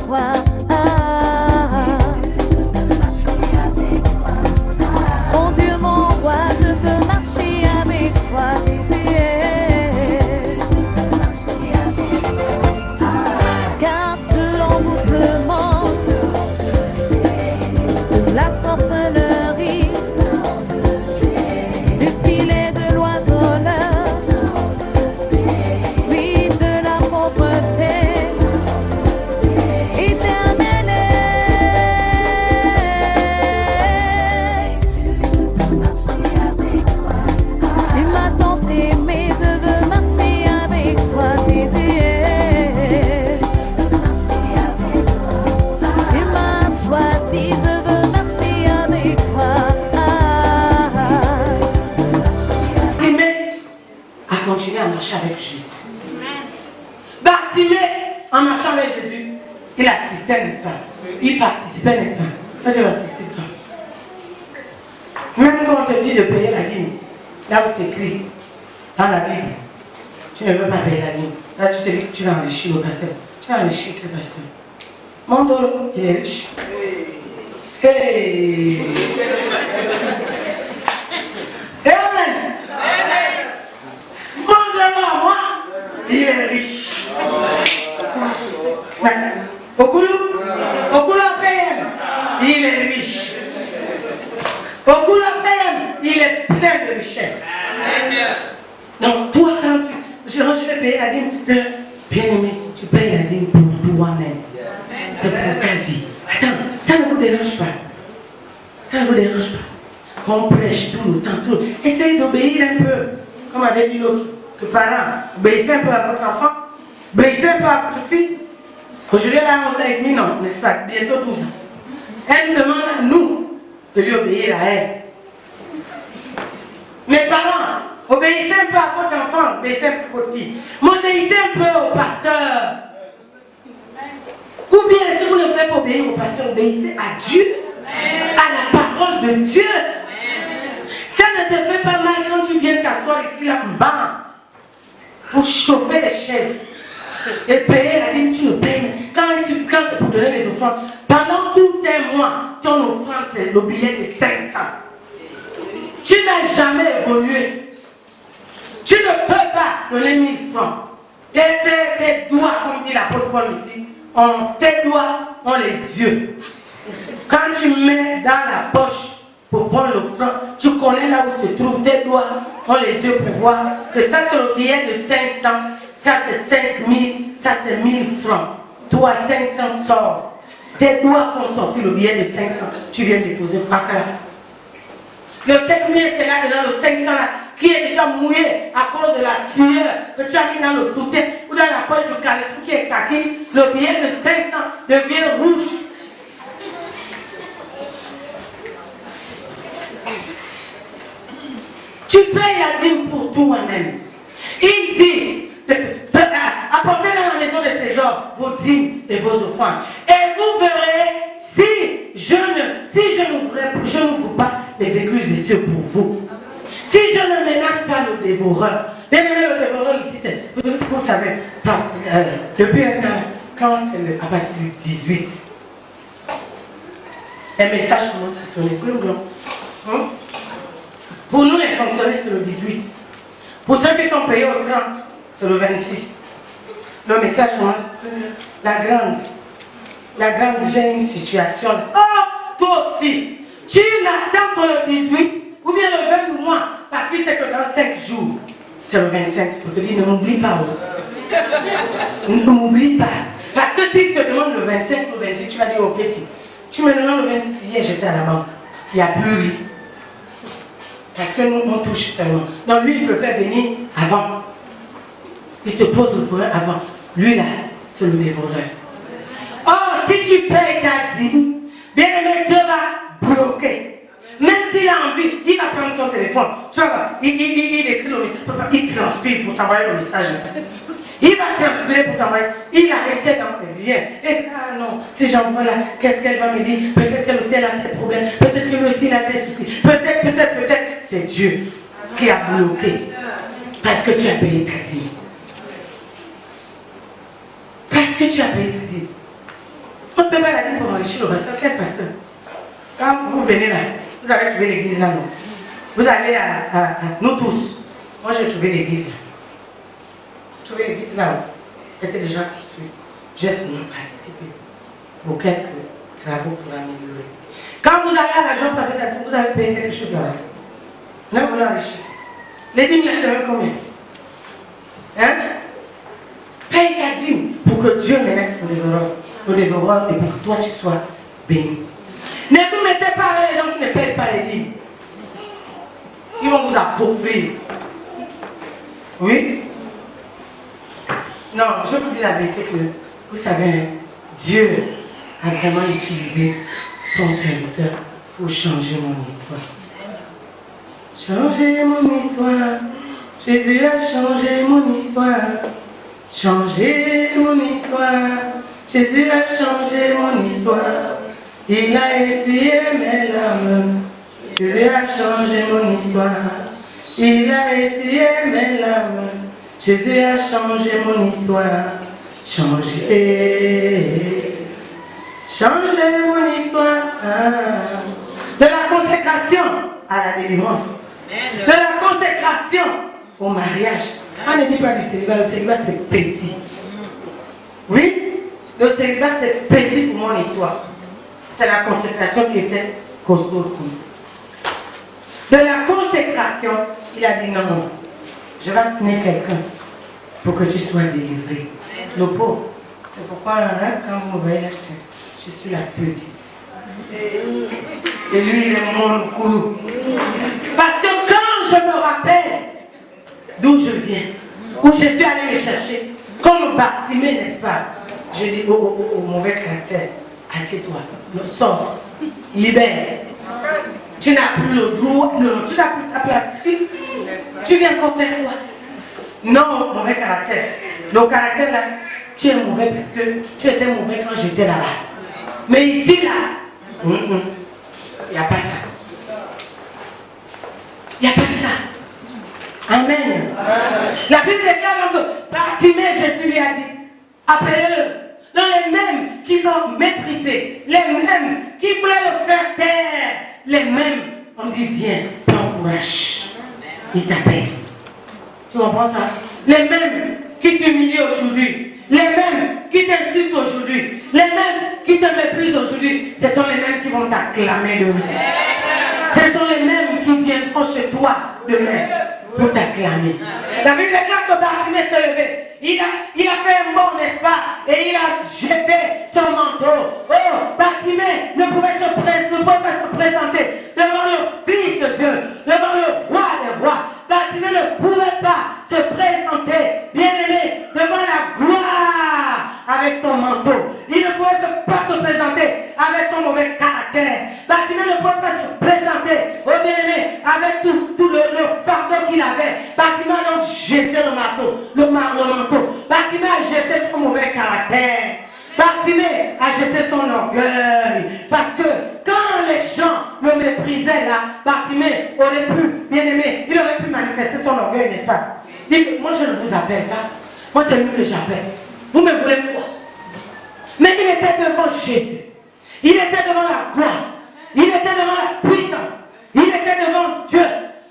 toi. Mon Dieu, mon roi, je veux marcher avec toi, Jésus. Car de l'envoûtement, de la sorcellerie, du filet de l'oiseleur, oui, de la pauvreté, éternelle. Tu m'as tant aimé, je veux marcher avec toi, Jésus. Tu m'as choisi, je veux marcher avec toi. Bartimée a continué à marcher avec Jésus. Bartimée, en marchant avec Jésus, il assistait, n'est-ce pas? Il participait, n'est-ce pas? Toi, tu participes, toi. Même quand on te dit de payer la dîme, là où c'est écrit dans la Bible, tu ne veux pas payer la dîme. Là, tu te dis que tu vas enrichir le pasteur. Tu vas enrichir le pasteur. Mon dos, il est riche. Hey! Amen! Mon dos, moi, il est riche. Okula PM, il est riche. Okula PM, il est plein de richesse. Donc, toi, quand je vais payer la dîme, bien aimé, tu payes la dîme pour toi-même. C'est pour ta vie. Attends, ça ne vous dérange pas. Ça ne vous dérange pas. Qu'on prêche tout le temps, tout. Essayez d'obéir un peu, comme avait dit l'autre, que parents, obéissez un peu à votre enfant, obéissez un peu à votre fille. Aujourd'hui, elle a 11h30, non, n'est-ce pas? Bientôt 12 ans. Elle nous demande à nous de lui obéir à elle. Mes parents, obéissez un peu à votre enfant, obéissez un peu à votre fille. Obéissez un peu au pasteur. Ou bien, si vous ne voulez pas obéir au pasteur, obéissez à Dieu, à la parole de Dieu. Ça ne te fait pas mal quand tu viens t'asseoir ici là-bas pour chauffer les chaises et payer la dîme, tu le payes. Quand c'est pour donner les offrandes, pendant tout un mois, ton offrande c'est le billet de 500. Tu n'as jamais évolué. Tu ne peux pas donner 1000 francs. Tes doigts, comme dit l'apôtre Paul ici, tes doigts ont les yeux. Quand tu mets dans la poche pour prendre l'offrande, tu connais là où se trouvent tes doigts ont les yeux pour voir que ça c'est le billet de 500, ça c'est 5000, ça c'est 1000 francs. Toi 500 sort. Tes doigts font sortir le billet de 500. Tu viens déposer par là. Le 5000 c'est là dedans, le 500 là, qui est déjà mouillé à cause de la sueur que tu as mis dans le soutien ou dans la poche de caleçon qui est kaki. Le billet de 500 devient rouge. Tu payes la dîme pour toi-même. Il dit, apportez dans la maison de trésors vos dîmes et vos offrandes. Et vous verrez si je n'ouvre pas les écluses des cieux pour vous. Si je ne ménage pas le dévoreur. Bien aimé, le dévoreur ici, c'est, vous savez, depuis un temps, quand c'est à partir du 18, les messages commencent à sonner. Pour nous, les fonctionnaires, c'est le 18. Pour ceux qui sont payés au 30, c'est le 26. Le message commence. La grande, j'ai une situation. Oh, toi aussi, tu n'attends que le 18 ou bien le 20 du mois, parce que c'est que dans 5 jours, c'est le 25. C'est pour te dire, ne m'oublie pas aussi. Ne m'oublie pas. Parce que s'il te demande le 25 ou le 26, tu vas dire au petit, tu me demandes le 26, hier j'étais à la banque. Il n'y a plus rien. Parce que nous, on touche seulement. Donc lui, il préfère venir avant. Il te pose le problème avant. Lui, là, c'est le dévoreur. Or, si tu payes ta dîme, bien aimé, Dieu va bloquer. Même s'il a envie, il va prendre son téléphone. Tu vois, il écrit le message, il transpire pour t'envoyer le message. Il va transpirer pour t'envoyer. Il a essayé d'envoyer rien. Et ah non, si j'envoie là, qu'est-ce qu'elle va me dire? Peut-être qu'elle aussi elle a ses problèmes. Peut-être que lui aussi il a ses soucis. Peut-être. C'est Dieu qui a bloqué. Parce que tu as payé ta dîme. Parce que tu as payé ta dîme. enrichi le pasteur. Quel pasteur? Quand vous venez là, vous avez trouvé l'église là, non? Vous allez à nous tous. Moi, j'ai trouvé l'église là. J'ai trouvé l'église là. Elle était déjà construite. J'ai seulement participé pour quelques travaux pour l'améliorer. Quand vous allez à l'agent par exemple, vous avez payé quelque chose là-bas. Là, vous l'enrichissez. Les dîmes, là, c'est même combien? Hein? Paye ta dîme pour que Dieu me laisse le dévoreur et pour que toi tu sois béni. Ne vous mettez pas avec les gens qui ne payent pas les dîmes. Ils vont vous appauvrir. Oui? Non, je vous dis la vérité que, vous savez, Dieu a vraiment utilisé son serviteur pour changer mon histoire. Changer mon histoire. Jésus a changé mon histoire. Changer mon histoire. Jésus a changé mon histoire. Il a essuyé mes larmes. Jésus a changé mon histoire. Il a essuyé mes larmes. Jésus a changé mon histoire. Changer. Changer mon histoire. De la consécration à la délivrance. De la consécration au mariage. On ne dit pas du célibat, le célibat c'est petit. Oui, le célibat c'est petit pour mon histoire. C'est la consécration qui était costaud comme ça. De la consécration, il a dit non, non, je vais tenir quelqu'un pour que tu sois délivré. Le pauvre. C'est pourquoi quand vous me voyez là, je suis la petite. Et lui, il est mon coulou. Parce que quand je me rappelle d'où je viens, où je suis allé me chercher, comme Bartimée, n'est-ce pas? Je dis au mauvais caractère, assieds-toi, sors, libère. Tu n'as plus le droit, non, tu n'as plus ta place ici. Tu viens encore faire quoi? Non, mauvais caractère. Le caractère là, tu es mauvais parce que tu étais mauvais quand j'étais là-bas. Mais ici là, il n'y a pas ça. Il n'y a pas ça. Amen. La Bible déclare que Bartimée, Jésus lui a dit, appelez-le. Dans les mêmes qui l'ont méprisé, les mêmes qui voulaient le faire taire, les mêmes, on dit viens, prends courage. Il t'appelle. Tu comprends ça? Les mêmes qui t'humilient aujourd'hui, les mêmes qui t'insultent aujourd'hui, les mêmes qui te méprisent aujourd'hui, ce sont les mêmes qui vont t'acclamer demain. Ce sont les mêmes qui viendront chez toi demain pour t'acclamer. La Bible déclare que Bartimée s'est levé. Il a fait un bond, n'est-ce pas? Et il a jeté son manteau. Oh, Bartimée ne pouvait pas se présenter devant le Fils de Dieu, devant le Roi des rois. Bartimée ne pouvait pas se présenter, bien-aimé, devant la gloire avec son manteau. Il ne pouvait pas se présenter avec son mauvais caractère. Bartimée ne pouvait pas se présenter, oh bien-aimé, avec tout le fardeau qu'il avait. Bartimée a donc jeté le manteau. Bartimée a jeté son mauvais caractère. Bartimée a jeté son orgueil. Parce que quand les gens le méprisaient là, Bartimée aurait pu, bien aimé, il aurait pu manifester son orgueil, n'est-ce pas? Dit que moi je ne vous appelle pas. Moi c'est lui que j'appelle. Vous me voulez quoi? Mais il était devant Jésus. Il était devant la gloire. Il était devant la puissance. Il était devant Dieu.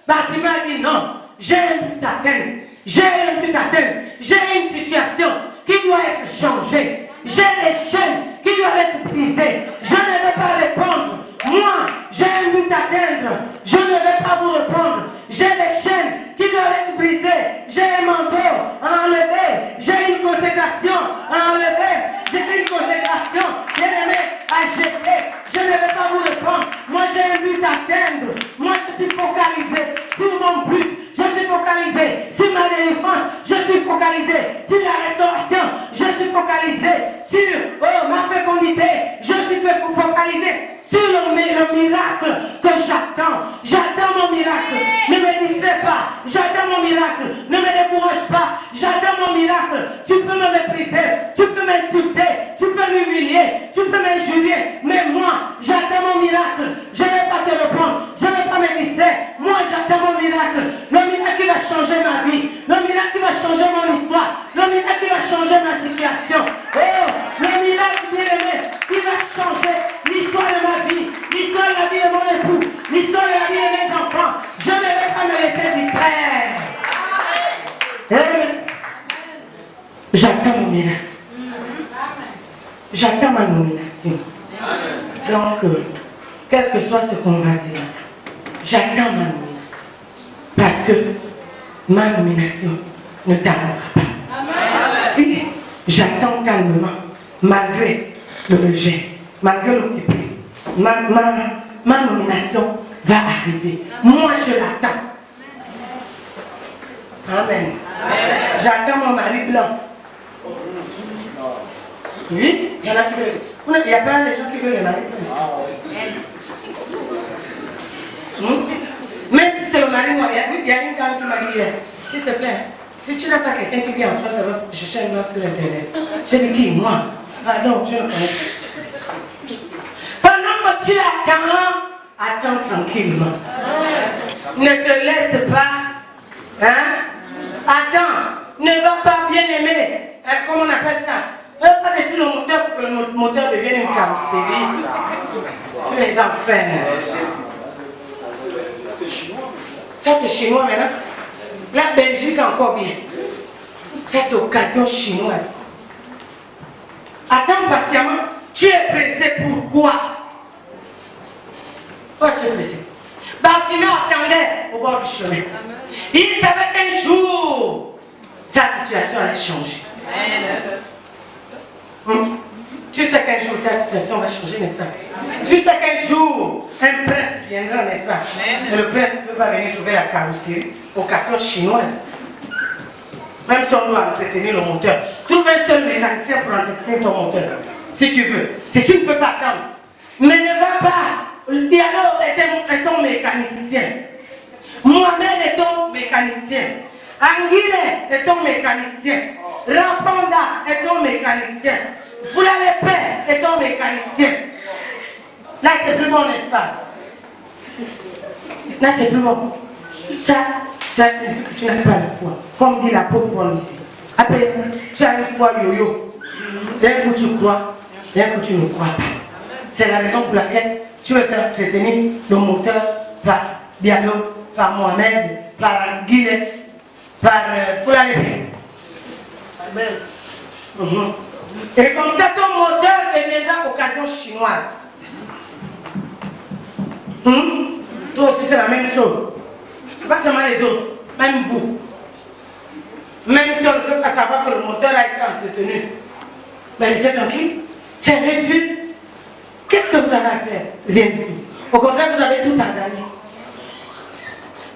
Bartimée a dit non, j'ai un but à atteindre. J'ai un but à atteindre. J'ai une situation qui doit être changée. J'ai les chaînes qui doivent être brisées. Je ne vais pas répondre. Moi, j'ai un but à atteindre. Je ne vais pas vous répondre. J'ai les chaînes qui doivent être brisées. J'ai un manteau à enlever. J'ai une consécration à enlever. J'ai une consécration, bien aimé, à jeter. Je ne vais pas vous répondre. Moi, j'ai un but à atteindre. Moi, je suis focalisé sur mon but. Je suis focalisé sur ma délivrance. Je suis focalisé sur la restauration. Je suis focalisé sur ma fécondité. Je suis focalisé sur le miracle que j'attends. J'attends mon miracle. Ne me distrais pas. J'attends mon miracle. Ne me décourage pas. J'attends mon miracle. Tu peux me mépriser. Tu peux m'insulter. Tu peux m'humilier. Tu peux m'injurier. Mais moi, j'attends mon miracle. Je ne vais pas te reprendre. Je ne vais pas me distraire. Moi, j'attends mon miracle. Le miracle qui va changer ma vie. Le miracle qui va changer mon histoire. Le miracle qui va changer ma situation. Oh, le miracle, bien aimé, qui va changer j'attends mon miracle. J'attends ma nomination. Donc, quel que soit ce qu'on va dire, j'attends ma nomination. Parce que ma nomination ne tardera pas. Si j'attends calmement, malgré le rejet, malgré l'occupé, ma nomination va arriver. Moi, je l'attends. Amen. J'attends mon mari blanc. Oui, il y en a qui veulent. Il n'y a pas les gens qui veulent les maris blancs. Même si c'est le mari noir, il y a une dame qui m'a dit hier, s'il te plaît, si tu n'as pas quelqu'un qui vient en France, ça va chercher un nom sur Internet. J'ai dit qui? Moi? Ah non, je ne connais pas. Pendant que tu attends tranquillement. Ne te laisse pas. Hein? Attends. Ne va pas bien aimer. Comment on appelle ça? Ne va pas détruire le moteur pour que le moteur devienne une carrosserie. Les enfants. Ça c'est chinois maintenant. La Belgique encore bien. Ça c'est occasion chinoise. Attends patiemment. Tu es pressé pourquoi? Pourquoi tu es pressé? Bartimée attendait au bord du chemin. Il savait qu'un jour, sa situation allait changer. Tu sais qu'un jour ta situation va changer, n'est-ce pas? Tu sais qu'un jour, un prince viendra, n'est-ce pas? Et le prince ne peut pas venir trouver la carrosserie, occasion chinoise. Même si on doit entretenir le moteur. Trouve un seul mécanicien pour entretenir ton moteur. Si tu veux. Si tu ne peux pas attendre. Mais ne va pas. Diallo est ton mécanicien. Mohamed est ton mécanicien. Anguille est ton mécanicien. Raponda est ton mécanicien. Foulalépé est ton mécanicien. Là c'est plus bon, n'est-ce pas? Là c'est plus bon. Ça signifie que tu n'as pas la foi. Comme dit l'apôtre Paul ici. Après, tu as une foi yo-yo. D'un coup tu crois, d'un coup tu ne crois pas. C'est la raison pour laquelle tu veux faire entretenir le moteur par Diallo, par Mohamed, par Guillet, par Foulalépé. Amen. Et comme ça, ton moteur deviendra occasion chinoise. Toi aussi, c'est la même chose. Pas seulement les autres, même vous. Même si on ne peut pas savoir que le moteur a été entretenu. Mais laissez tranquille, c'est réduit. Qu'est-ce que vous avez à faire? Rien du tout. Au contraire, vous avez tout à gagner.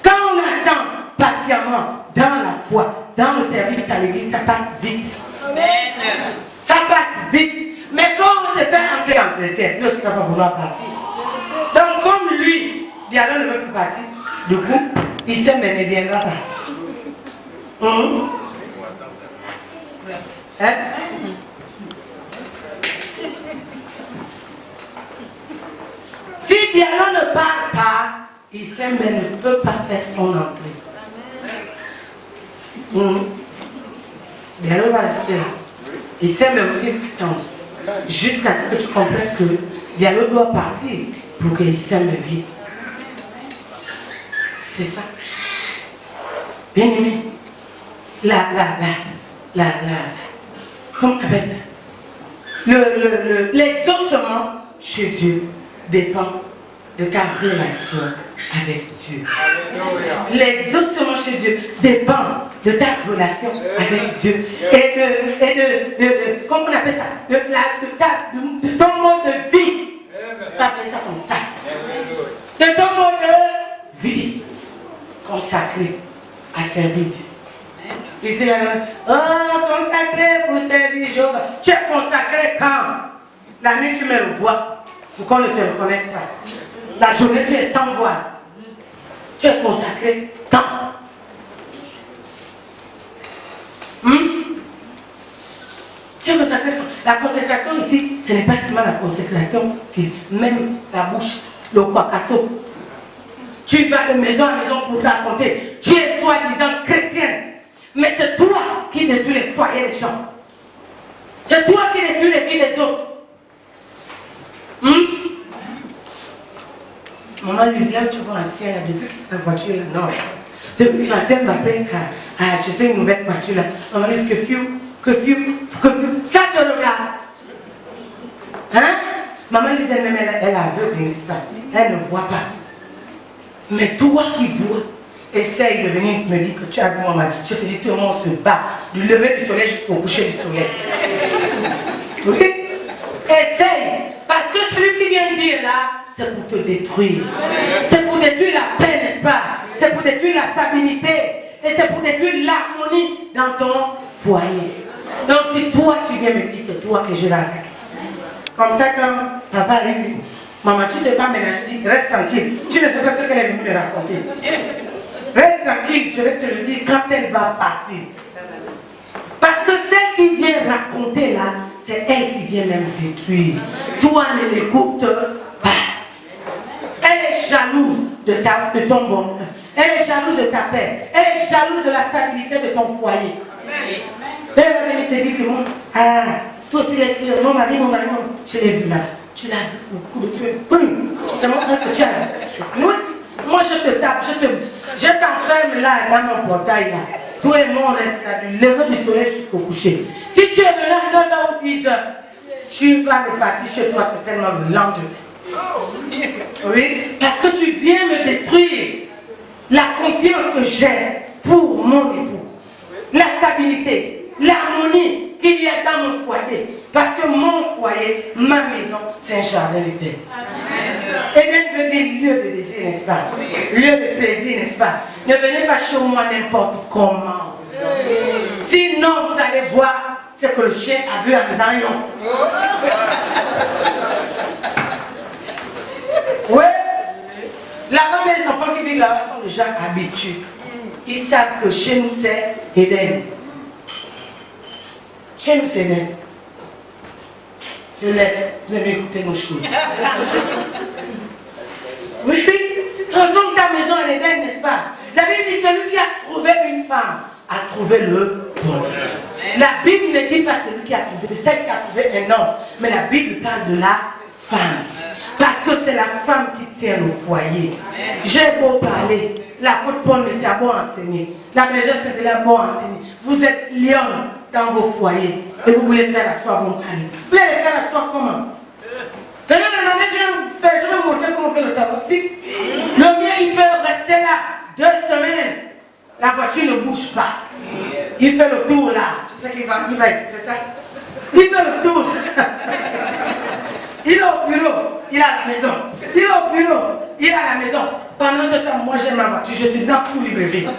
Quand on attend patiemment, dans la foi, dans le service à l'église, ça passe vite. Ça passe vite. Mais quand on se fait entrer en chrétien, lui aussi ne va pas vouloir partir. Donc comme lui, Diallo ne veut plus partir, du coup, il sait mais ne viendra pas. Hein? Si Diallo ne part pas, il sait mais ne peut pas faire son entrée. Diallo va rester là. Il sait mais aussi attendre. Jusqu'à ce que tu comprennes que Diallo doit partir pour que Issem vienne. C'est ça. Bien aimé. Comment on appelle ça? L'exaucement chez Dieu dépend de ta relation avec Dieu. L'exaucement chez Dieu dépend de ta relation avec Dieu. Et comment on appelle ça? De ton mode de vie. On appelle ça comme ça. De ton mode de vie consacré à servir Dieu. Ici, consacré pour servir Jéhovah. Tu es consacré quand? La nuit, tu me revois pour qu'on ne te reconnaisse pas. La journée, tu es sans voix. Tu es consacré quand? Tu es consacré. La consécration ici, ce n'est pas seulement la consécration physique, même la bouche, le kwakato. Tu vas de maison à maison pour raconter. Tu es soi-disant chrétien, mais c'est toi qui détruis les foyers des gens. C'est toi qui détruis les vies des autres. Maman Lucia, tu vois ancien là, depuis la voiture là, non. Depuis que l'ancien Mbappé a acheté une nouvelle voiture là, maman dit que ça te regarde. Hein? Maman disait même elle est aveugle, n'est-ce pas? Elle ne voit pas. Mais toi qui vois, essaye de venir me dire que tu as vu maman. Je te dis, tout le monde se bat du lever du soleil jusqu'au coucher du soleil. Oui? Essaye. Parce que celui qui vient dire là, c'est pour te détruire. C'est pour détruire la paix, n'est-ce pas? C'est pour détruire la stabilité. Et c'est pour détruire l'harmonie dans ton foyer. Donc si toi tu viens me dire, c'est toi que je vais attaquer. Comme ça, quand papa arrive, maman, tu ne t'es pas ménagé, je dis, reste tranquille. Tu ne sais pas ce qu'elle est venue me raconter. Reste tranquille, je vais te le dire quand elle va partir. Parce que celle qui vient raconter là, c'est elle qui vient même détruire. Toi ne l'écoutes pas. Elle est jalouse de ton bonheur. Elle est jalouse de ta paix. Elle est jalouse de la stabilité de ton foyer. Elle va venir te dire que moi, toi aussi laisse-le, mon mari, je l'ai vu là. Tu l'as vu au coup de pied. C'est mon frère que tu as vu. Moi je te tape, je t'enferme là dans mon portail là. Toi et moi on reste là du lever du soleil jusqu'au coucher. Si tu es venu à 9h ou 10h, tu vas repartir chez toi certainement le lendemain. Oui, parce que tu viens me détruire la confiance que j'ai pour mon époux. La stabilité, l'harmonie qu'il y a dans mon foyer. Parce que mon foyer, ma maison, c'est un jardin d'éden. Éden veut dire lieu de désir, n'est-ce pas? Lieu de plaisir, n'est-ce pas? Ne venez pas chez moi n'importe comment. Sinon, vous allez voir ce que le chien a vu à mes aïeux. Oui. Là-bas, mes enfants qui vivent là-bas sont déjà habitués. Ils savent que chez nous, c'est Éden. Chez nous, c'est Éden. Je laisse, vous allez écouter nos choses. Oui, transforme ta maison en Éden, n'est-ce pas? La Bible dit celui qui a trouvé une femme a trouvé le bonheur. La Bible ne dit pas celui qui a trouvé, celle qui a trouvé un homme, mais la Bible parle de la femme. Parce que c'est la femme qui tient le foyer. J'ai beau parler, l'apôtre Paul me dit, beau enseigner. La bergère c'était là beau enseigner. Vous êtes lions dans vos foyers et vous voulez faire asseoir vos maris. Vous voulez les faire asseoir comment? Venez me demander, je vais vous montrer comment on fait le tabac-ci. Le mien, il peut rester là 2 semaines. La voiture ne bouge pas. Il fait le tour là. Tu sais qu'il va écouter ça? Il fait le tour. Il est au bureau, il est à la maison. Il est au bureau, il est à la maison. Pendant ce temps, moi j'ai ma voiture, je suis dans tout Libreville.